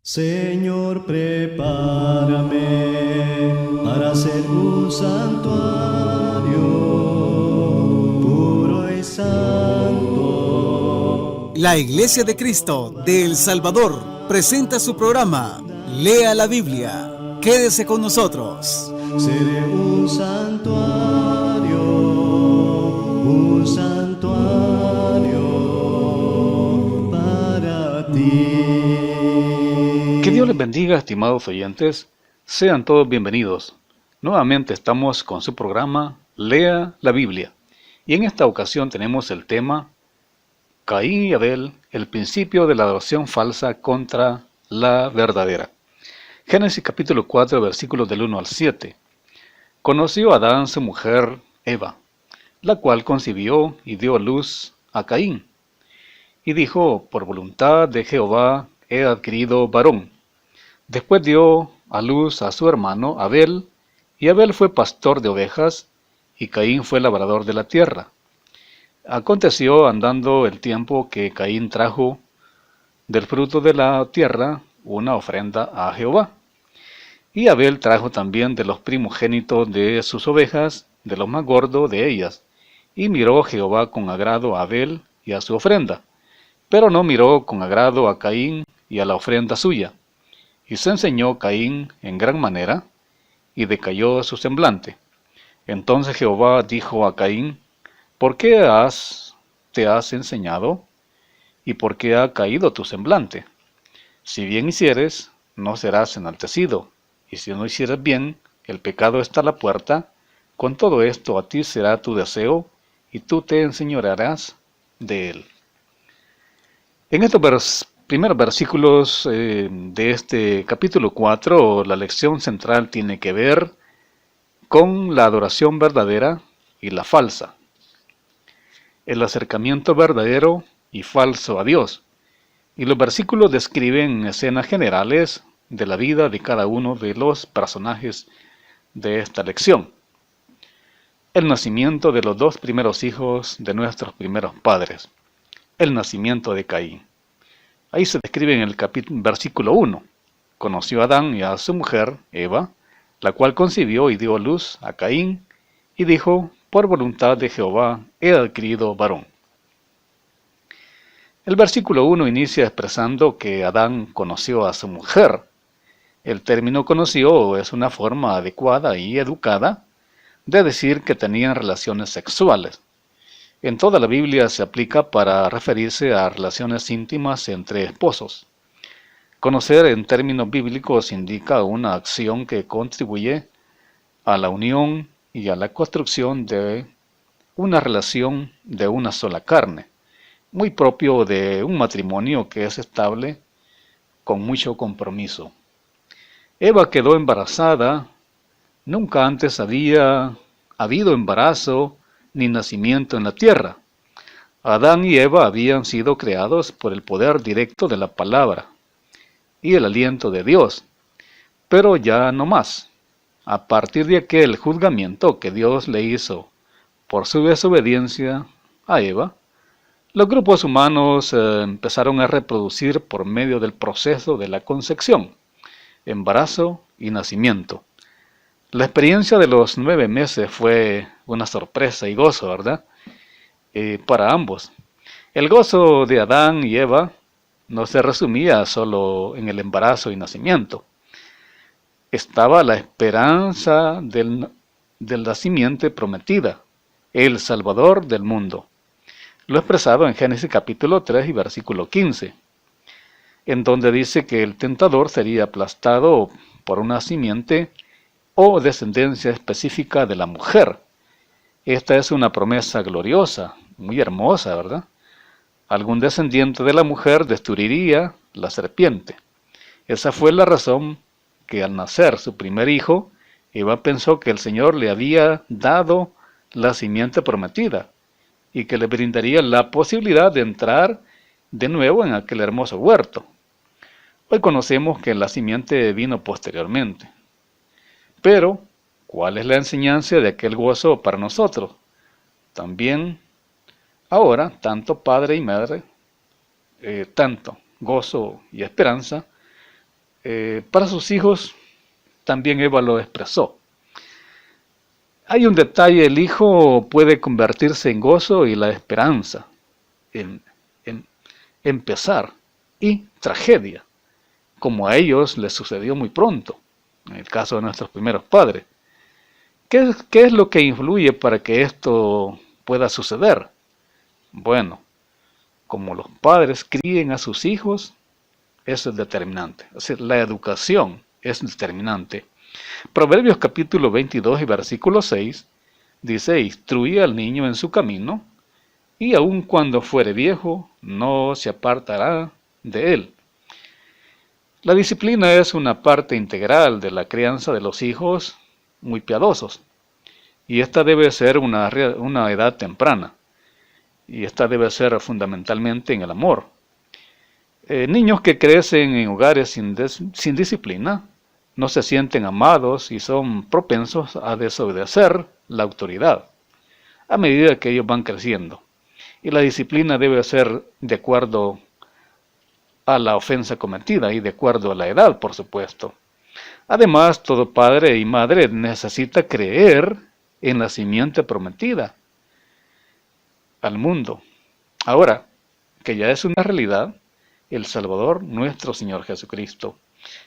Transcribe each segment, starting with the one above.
Señor, prepárame para ser un santuario puro y santo. La Iglesia de Cristo de El Salvador presenta su programa Lea la Biblia. Quédese con nosotros. Seré un santuario para ti. Que Dios les bendiga, estimados oyentes. Sean todos bienvenidos. Nuevamente estamos con su programa Lea la Biblia. Y en esta ocasión tenemos el tema Caín y Abel, el principio de la adoración falsa contra la verdadera. Génesis capítulo 4, versículos del 1 al 7. Conoció Adán su mujer Eva, la cual concibió y dio a luz a Caín. Y dijo, por voluntad de Jehová he adquirido varón. Después dio a luz a su hermano Abel, y Abel fue pastor de ovejas, y Caín fue labrador de la tierra. Aconteció andando el tiempo que Caín trajo del fruto de la tierra una ofrenda a Jehová. Y Abel trajo también de los primogénitos de sus ovejas, de los más gordos de ellas. Y miró Jehová con agrado a Abel y a su ofrenda, pero no miró con agrado a Caín y a la ofrenda suya. Y se enseñó Caín en gran manera, y decayó su semblante. Entonces Jehová dijo a Caín, ¿por qué te has enseñado? ¿Y por qué ha caído tu semblante? Si bien hicieres, no serás enaltecido, y si no hicieres bien, el pecado está a la puerta. Con todo esto a ti será tu deseo, y tú te enseñorearás de él. En estos primeros versículos de este capítulo 4, la lección central tiene que ver con la adoración verdadera y la falsa. El acercamiento verdadero y falso a Dios. Y los versículos describen escenas generales de la vida de cada uno de los personajes de esta lección. El nacimiento de los dos primeros hijos de nuestros primeros padres. El nacimiento de Caín. Ahí se describe en el versículo 1. Conoció a Adán y a su mujer, Eva, la cual concibió y dio luz a Caín, y dijo, por voluntad de Jehová he adquirido varón. El versículo 1 inicia expresando que Adán conoció a su mujer. El término conoció es una forma adecuada y educada de decir que tenían relaciones sexuales. En toda la Biblia se aplica para referirse a relaciones íntimas entre esposos. Conocer en términos bíblicos indica una acción que contribuye a la unión y a la construcción de una relación de una sola carne, muy propio de un matrimonio que es estable con mucho compromiso. Eva quedó embarazada, nunca antes había habido embarazo ni nacimiento en la tierra. Adán y Eva habían sido creados por el poder directo de la palabra y el aliento de Dios, pero ya no más. A partir de aquel juzgamiento que Dios le hizo por su desobediencia a Eva, los grupos humanos empezaron a reproducir por medio del proceso de la concepción, embarazo y nacimiento. La experiencia de los 9 meses fue una sorpresa y gozo, ¿verdad? Para ambos. El gozo de Adán y Eva no se resumía solo en el embarazo y nacimiento. Estaba la esperanza de la simiente prometida, el Salvador del mundo. Lo expresado en Génesis capítulo 3 y versículo 15, en donde dice que el tentador sería aplastado por una simiente o descendencia específica de la mujer. Esta es una promesa gloriosa, muy hermosa, ¿verdad? Algún descendiente de la mujer destruiría la serpiente. Esa fue la razón que al nacer su primer hijo, Eva pensó que el Señor le había dado la simiente prometida y que le brindaría la posibilidad de entrar de nuevo en aquel hermoso huerto. Hoy conocemos que la simiente vino posteriormente. Pero, ¿cuál es la enseñanza de aquel gozo para nosotros? También, ahora, tanto padre y madre, tanto gozo y esperanza, Para sus hijos también Eva lo expresó. Hay un detalle, el hijo puede convertirse en gozo y la esperanza, en empezar, y tragedia, como a ellos les sucedió muy pronto, en el caso de nuestros primeros padres. ¿Qué es lo que influye para que esto pueda suceder? Bueno, como los padres críen a sus hijos, eso es determinante. Es decir, la educación es determinante. Proverbios capítulo 22 y versículo 6 dice: instruye al niño en su camino, y aun cuando fuere viejo, no se apartará de él. La disciplina es una parte integral de la crianza de los hijos muy piadosos, y esta debe ser una edad temprana, y esta debe ser fundamentalmente en el amor. Niños que crecen en hogares sin disciplina no se sienten amados y son propensos a desobedecer la autoridad a medida que ellos van creciendo. Y la disciplina debe ser de acuerdo a la ofensa cometida y de acuerdo a la edad, por supuesto. Además, todo padre y madre necesita creer en la simiente prometida al mundo. Ahora, que ya es una realidad, el Salvador, nuestro Señor Jesucristo.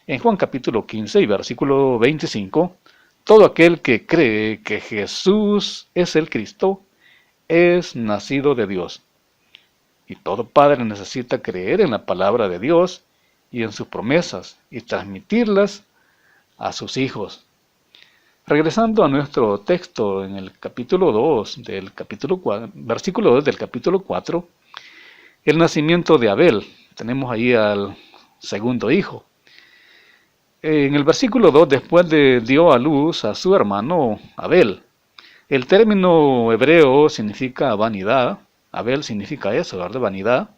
En Juan capítulo 15 y versículo 25, todo aquel que cree que Jesús es el Cristo es nacido de Dios. Y todo padre necesita creer en la palabra de Dios y en sus promesas y transmitirlas a sus hijos. Regresando a nuestro texto en el capítulo 2 del capítulo 4, versículo 2 del capítulo 4, el nacimiento de Abel. Tenemos ahí al segundo hijo. En el versículo 2, después dio a luz a su hermano Abel. El término hebreo significa vanidad. Abel significa eso, ¿verdad? Vanidad,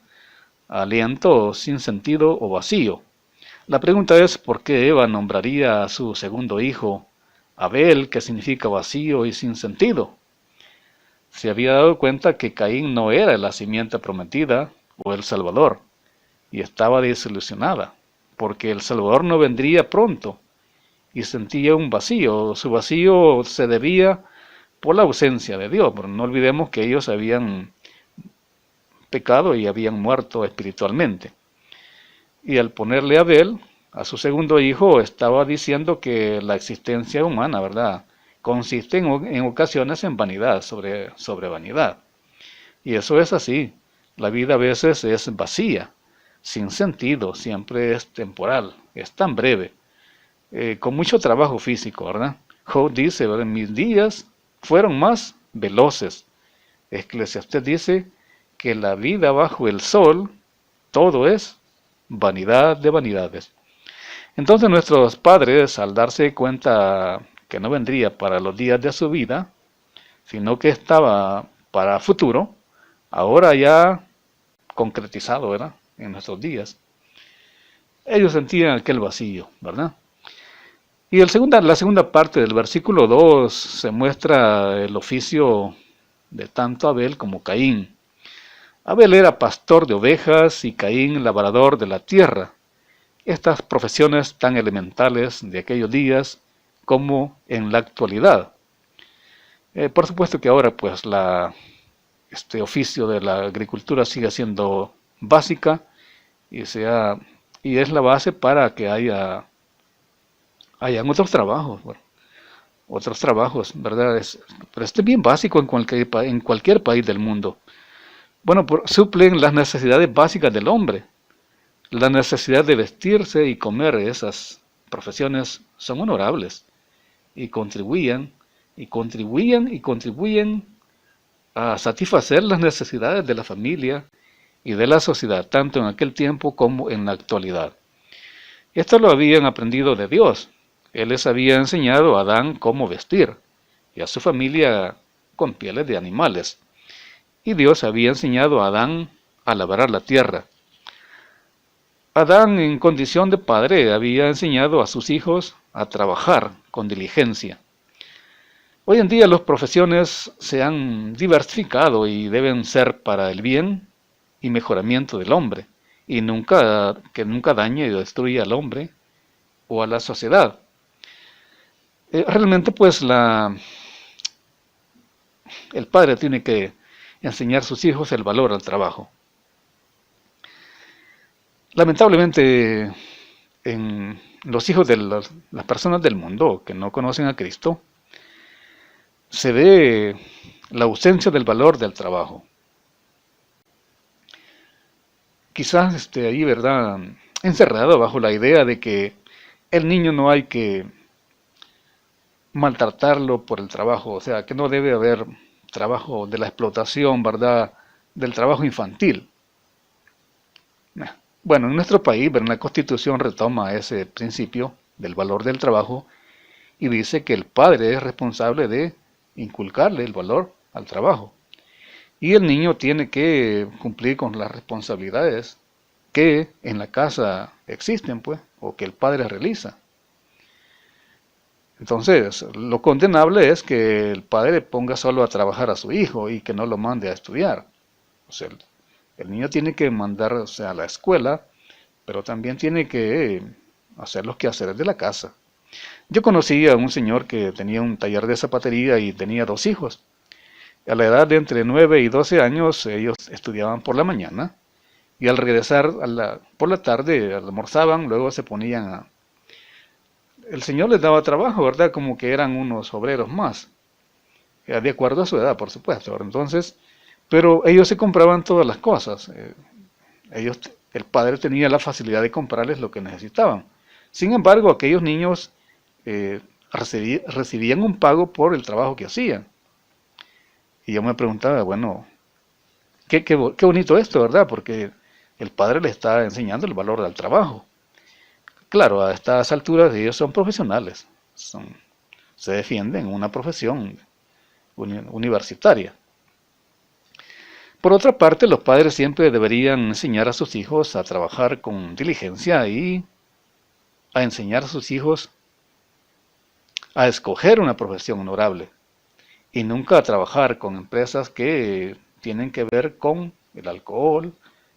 aliento sin sentido o vacío. La pregunta es, ¿por qué Eva nombraría a su segundo hijo Abel, que significa vacío y sin sentido? Se había dado cuenta que Caín no era la simiente prometida o el Salvador, y estaba desilusionada, porque el Salvador no vendría pronto, y sentía un vacío. Su vacío se debía por la ausencia de Dios, pero no olvidemos que ellos habían pecado y habían muerto espiritualmente. Y al ponerle a Abel, a su segundo hijo, estaba diciendo que la existencia humana, ¿verdad?, consiste en ocasiones en vanidad sobre vanidad. Y eso es así. La vida a veces es vacía, sin sentido, siempre es temporal, es tan breve, con mucho trabajo físico, ¿verdad? Job dice, ¿verdad?, mis días fueron más veloces. Eclesiastés dice que la vida bajo el sol, todo es vanidad de vanidades. Entonces nuestros padres, al darse cuenta que no vendría para los días de su vida, sino que estaba para futuro, ahora ya concretizado, ¿verdad?, en nuestros días, ellos sentían aquel vacío, ¿verdad? Y la segunda parte del versículo 2 se muestra el oficio de tanto Abel como Caín. Abel era pastor de ovejas y Caín labrador de la tierra. Estas profesiones tan elementales de aquellos días como en la actualidad. Por supuesto que ahora pues este oficio de la agricultura sigue siendo básica y es la base para que hayan otros trabajos, bueno, ¿verdad? Pero este es bien básico en cualquier país del mundo. Bueno, suplen las necesidades básicas del hombre. La necesidad de vestirse y comer. Esas profesiones son honorables y contribuyen a satisfacer las necesidades de la familia y de la sociedad, tanto en aquel tiempo como en la actualidad. Esto lo habían aprendido de Dios. Él les había enseñado a Adán cómo vestir y a su familia con pieles de animales. Y Dios había enseñado a Adán a labrar la tierra. Adán, en condición de padre, había enseñado a sus hijos a trabajar con diligencia. Hoy en día las profesiones se han diversificado y deben ser para el bien y mejoramiento del hombre, y que nunca dañe y destruya al hombre o a la sociedad. Realmente pues el padre tiene que enseñar a sus hijos el valor al trabajo. Lamentablemente, en los hijos de las personas del mundo que no conocen a Cristo, se ve la ausencia del valor del trabajo. Quizás ahí, ¿verdad?, encerrado bajo la idea de que el niño no hay que maltratarlo por el trabajo, o sea, que no debe haber trabajo de la explotación, ¿verdad?, del trabajo infantil. Bueno, en nuestro país, ¿verdad?, la Constitución retoma ese principio del valor del trabajo y dice que el padre es responsable de inculcarle el valor al trabajo. Y el niño tiene que cumplir con las responsabilidades que en la casa existen, pues, o que el padre realiza. Entonces, lo condenable es que el padre ponga solo a trabajar a su hijo y que no lo mande a estudiar. O sea, el niño tiene que mandar, o sea, a la escuela, pero también tiene que hacer los quehaceres de la casa. Yo conocí a un señor que tenía un taller de zapatería y tenía 2 hijos. A la edad de entre 9 y 12 años, ellos estudiaban por la mañana y al regresar por la tarde almorzaban, luego se ponían a... El señor les daba trabajo, ¿verdad? Como que eran unos obreros más, de acuerdo a su edad, por supuesto. Entonces, pero ellos se compraban todas las cosas. El padre tenía la facilidad de comprarles lo que necesitaban. Sin embargo, aquellos niños recibían un pago por el trabajo que hacían. Y yo me preguntaba, bueno, qué bonito esto, ¿verdad? Porque el padre le está enseñando el valor del trabajo. Claro, a estas alturas ellos son profesionales, se defienden en una profesión universitaria. Por otra parte, los padres siempre deberían enseñar a sus hijos a trabajar con diligencia y a enseñar a sus hijos a escoger una profesión honorable y nunca a trabajar con empresas que tienen que ver con el alcohol,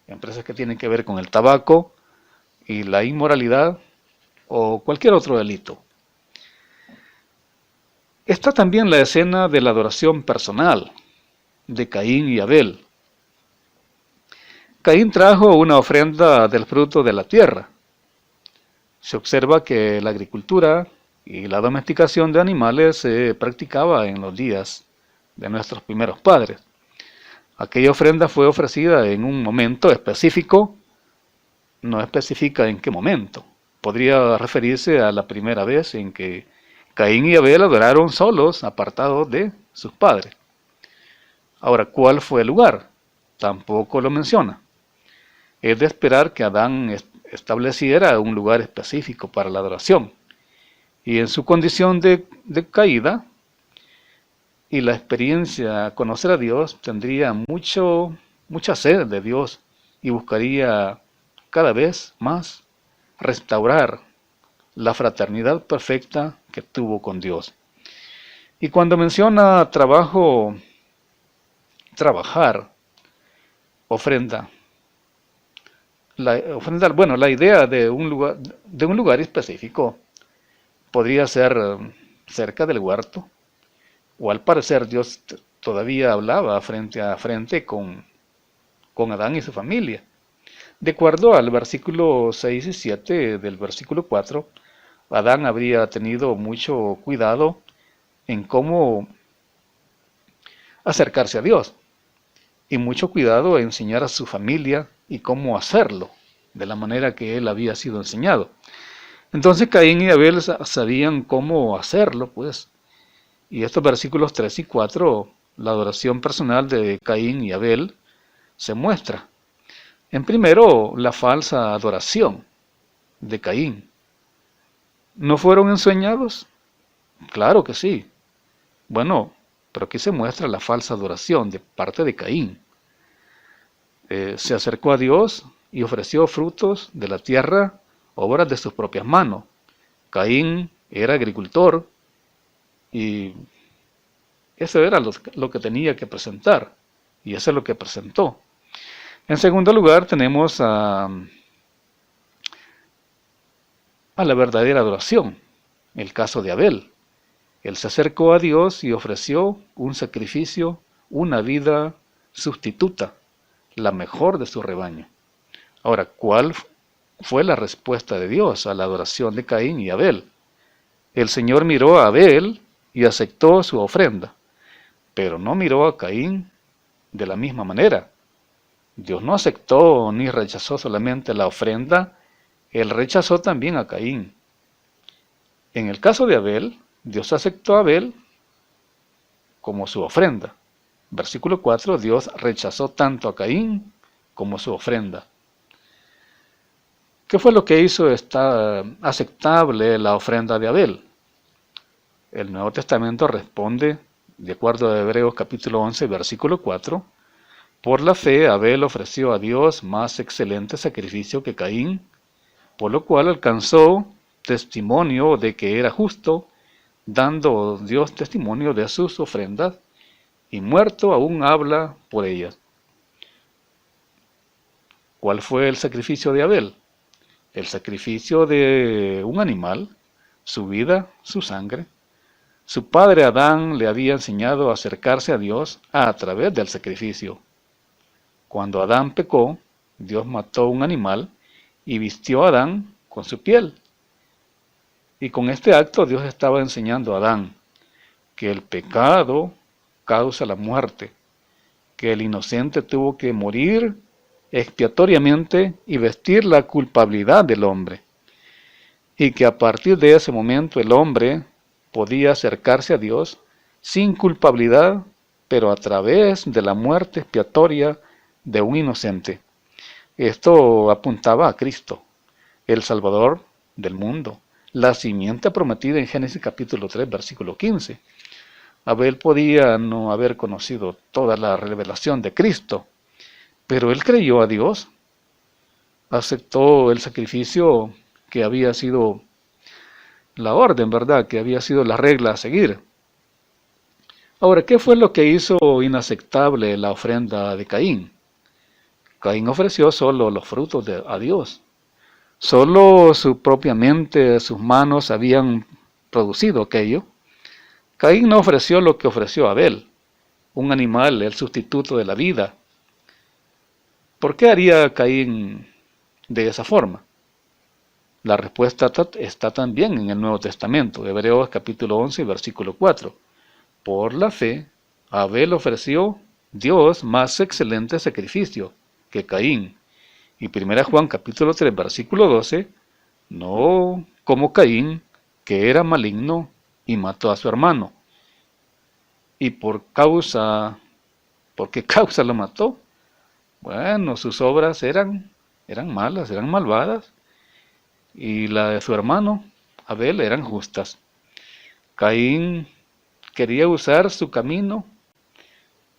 empresas que tienen que ver con el tabaco y la inmoralidad o cualquier otro delito. Está también la escena de la adoración personal de Caín y Abel. Caín trajo una ofrenda del fruto de la tierra. Se observa que la agricultura y la domesticación de animales se practicaba en los días de nuestros primeros padres. Aquella ofrenda fue ofrecida en un momento específico, no especifica en qué momento. Podría referirse a la primera vez en que Caín y Abel adoraron solos, apartados de sus padres. Ahora, ¿cuál fue el lugar? Tampoco lo menciona. Es de esperar que Adán estableciera un lugar específico para la adoración. Y en su condición de caída y la experiencia a conocer a Dios, tendría mucha sed de Dios y buscaría cada vez más restaurar la fraternidad perfecta que tuvo con Dios. Y cuando menciona trabajar, ofrenda, la idea de un lugar específico podría ser cerca del huerto, o al parecer Dios todavía hablaba frente a frente con Adán y su familia. De acuerdo al versículo 6 y 7 del versículo 4, Adán habría tenido mucho cuidado en cómo acercarse a Dios y mucho cuidado en enseñar a su familia y cómo hacerlo de la manera que él había sido enseñado. Entonces Caín y Abel sabían cómo hacerlo, pues. Y estos versículos 3 y 4, la adoración personal de Caín y Abel se muestra. En primero, la falsa adoración de Caín. ¿No fueron enseñados? Claro que sí. Bueno, pero aquí se muestra la falsa adoración de parte de Caín. Se acercó a Dios y ofreció frutos de la tierra, obras de sus propias manos. Caín era agricultor y eso era lo que tenía que presentar, y eso es lo que presentó. En segundo lugar tenemos a la verdadera adoración. El caso de Abel. Él se acercó a Dios y ofreció un sacrificio, una vida sustituta, la mejor de su rebaño. Ahora, ¿cuál fue la respuesta de Dios a la adoración de Caín y Abel? El Señor miró a Abel y aceptó su ofrenda, pero no miró a Caín de la misma manera. Dios no aceptó ni rechazó solamente la ofrenda, Él rechazó también a Caín. En el caso de Abel, Dios aceptó a Abel como su ofrenda. Versículo 4, Dios rechazó tanto a Caín como su ofrenda. ¿Qué fue lo que hizo aceptable la ofrenda de Abel? El Nuevo Testamento responde, de acuerdo a Hebreos capítulo 11, versículo 4, por la fe Abel ofreció a Dios más excelente sacrificio que Caín, por lo cual alcanzó testimonio de que era justo, dando Dios testimonio de sus ofrendas, y muerto aún habla por ellas. ¿Cuál fue el sacrificio de Abel? El sacrificio de un animal, su vida, su sangre. Su padre Adán le había enseñado a acercarse a Dios a través del sacrificio. Cuando Adán pecó, Dios mató un animal y vistió a Adán con su piel. Y con este acto Dios estaba enseñando a Adán que el pecado causa la muerte, que el inocente tuvo que morir expiatoriamente y vestir la culpabilidad del hombre, y que a partir de ese momento el hombre podía acercarse a Dios sin culpabilidad, pero a través de la muerte expiatoria de un inocente. Esto apuntaba a Cristo, el Salvador del mundo, la simiente prometida en Génesis capítulo 3, versículo 15. Abel podía no haber conocido toda la revelación de Cristo, pero él creyó a Dios, aceptó el sacrificio que había sido la orden, ¿verdad? Que había sido la regla a seguir. Ahora, ¿qué fue lo que hizo inaceptable la ofrenda de Caín? Caín ofreció solo los frutos a Dios. Solo su propia mente, sus manos habían producido aquello. Caín no ofreció lo que ofreció Abel, un animal, el sustituto de la vida. ¿Por qué haría Caín de esa forma? La respuesta está también en el Nuevo Testamento, Hebreos capítulo 11, versículo 4. Por la fe, Abel ofreció Dios más excelente sacrificio que Caín. Y 1 Juan capítulo 3, versículo 12, no como Caín, que era maligno y mató a su hermano. ¿Y por qué causa lo mató? Bueno, sus obras eran malas, eran malvadas, y la de su hermano, Abel, eran justas. Caín quería usar su camino,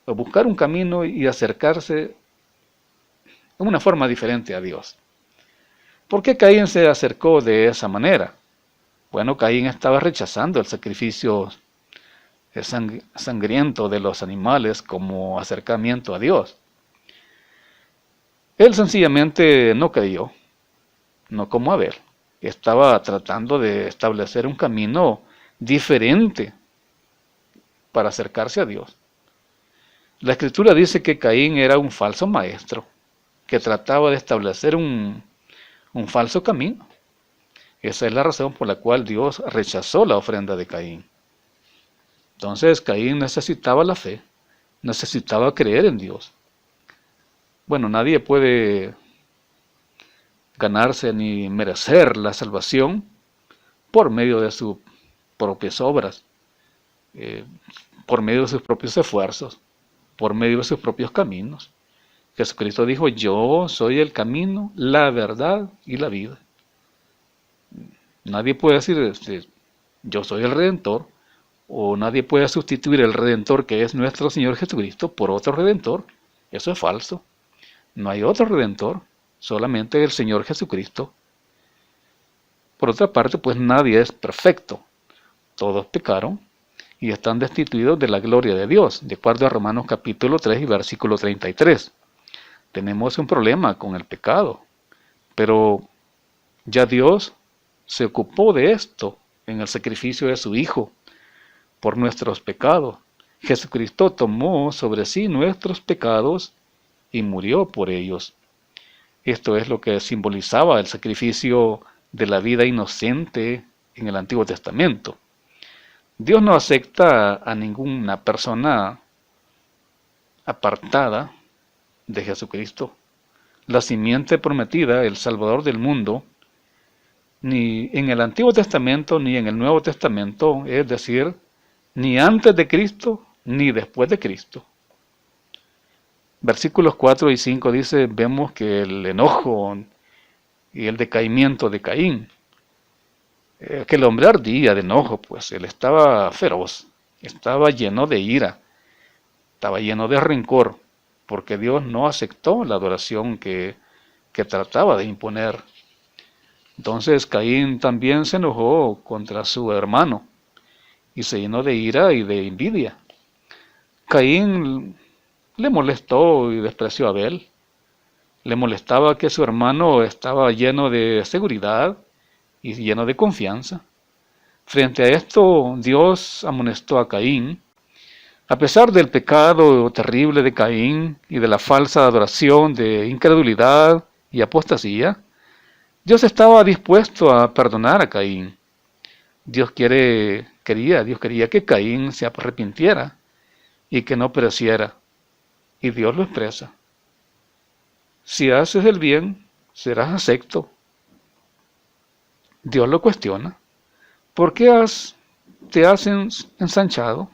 o buscar un camino y acercarse de una forma diferente a Dios. ¿Por qué Caín se acercó de esa manera? Bueno, Caín estaba rechazando el sacrificio sangriento de los animales como acercamiento a Dios. Él sencillamente no creyó, no como Abel. Estaba tratando de establecer un camino diferente para acercarse a Dios. La Escritura dice que Caín era un falso maestro, que trataba de establecer un falso camino. Esa es la razón por la cual Dios rechazó la ofrenda de Caín. Entonces Caín necesitaba la fe, necesitaba creer en Dios. Bueno, nadie puede ganarse ni merecer la salvación por medio de sus propias obras, por medio de sus propios esfuerzos, por medio de sus propios caminos. Jesucristo dijo, yo soy el camino, la verdad y la vida. Nadie puede decir, yo soy el Redentor, o nadie puede sustituir el Redentor que es nuestro Señor Jesucristo por otro Redentor. Eso es falso. No hay otro Redentor, solamente el Señor Jesucristo. Por otra parte, pues nadie es perfecto. Todos pecaron y están destituidos de la gloria de Dios, de acuerdo a Romanos capítulo 3 y versículo 33. Tenemos un problema con el pecado, pero ya Dios se ocupó de esto en el sacrificio de su Hijo por nuestros pecados. Jesucristo tomó sobre sí nuestros pecados y murió por ellos. Esto es lo que simbolizaba el sacrificio de la vida inocente en el Antiguo Testamento. Dios no acepta a ninguna persona apartada de Jesucristo. La simiente prometida, el Salvador del mundo, ni en el Antiguo Testamento ni en el Nuevo Testamento, es decir, ni antes de Cristo ni después de Cristo. Versículos 4 y 5 dice, vemos que el enojo y el decaimiento de Caín, que el hombre ardía de enojo, pues él estaba feroz, estaba lleno de ira, estaba lleno de rencor, porque Dios no aceptó la adoración que trataba de imponer. Entonces Caín también se enojó contra su hermano y se llenó de ira y de envidia. Caín le molestó y despreció a Abel. Le molestaba que su hermano estaba lleno de seguridad y lleno de confianza. Frente a esto, Dios amonestó a Caín. A pesar del pecado terrible de Caín y de la falsa adoración, de incredulidad y apostasía, Dios estaba dispuesto a perdonar a Caín. Dios quería que Caín se arrepintiera y que no pereciera. Y Dios lo expresa. Si haces el bien, serás acepto. Dios lo cuestiona. ¿Por qué te has ensanchado?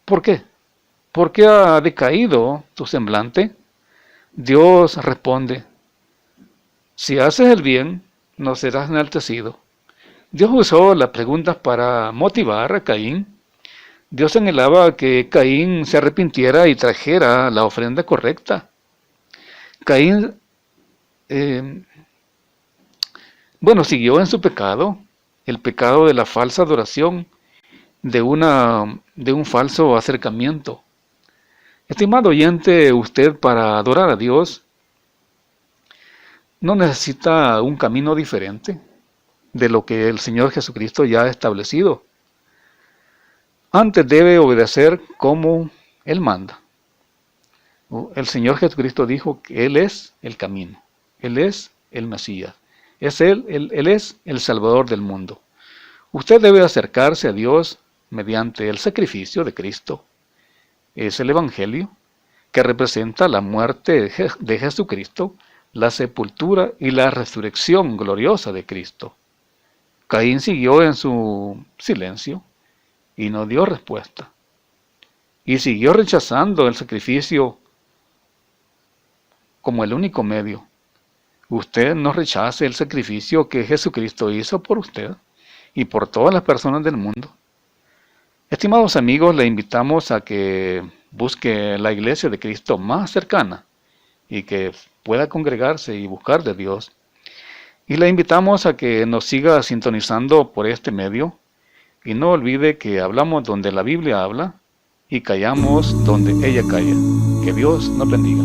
¿Por qué? ¿Por qué ha decaído tu semblante? Dios responde, si haces el bien, no serás enaltecido. Dios usó las preguntas para motivar a Caín. Dios anhelaba que Caín se arrepintiera y trajera la ofrenda correcta. Caín, siguió en su pecado, el pecado de la falsa adoración, de un falso acercamiento. Estimado oyente, usted para adorar a Dios no necesita un camino diferente de lo que el Señor Jesucristo ya ha establecido. Antes debe obedecer como Él manda. El Señor Jesucristo dijo que Él es el camino, Él es el Mesías, Él es el Salvador del mundo. Usted debe acercarse a Dios mediante el sacrificio de Cristo. Es el Evangelio que representa la muerte de Jesucristo, la sepultura y la resurrección gloriosa de Cristo. Caín siguió en su silencio y no dio respuesta. Y siguió rechazando el sacrificio como el único medio. Usted no rechace el sacrificio que Jesucristo hizo por usted y por todas las personas del mundo. Estimados amigos, le invitamos a que busque la iglesia de Cristo más cercana y que pueda congregarse y buscar de Dios. Y le invitamos a que nos siga sintonizando por este medio y no olvide que hablamos donde la Biblia habla y callamos donde ella calla. Que Dios nos bendiga.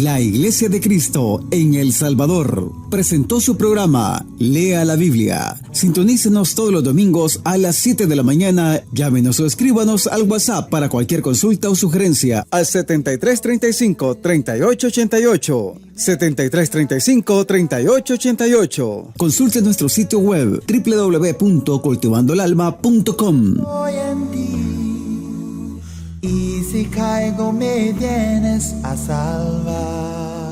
La Iglesia de Cristo en El Salvador presentó su programa Lea la Biblia. Sintonícenos todos los domingos a las 7 de la mañana. Llámenos o escríbanos al WhatsApp para cualquier consulta o sugerencia al 7335-3888. 7335-3888. Consulte nuestro sitio web www.cultivandoelalma.com. Hoy en ti, y si caigo me vienes a salvar.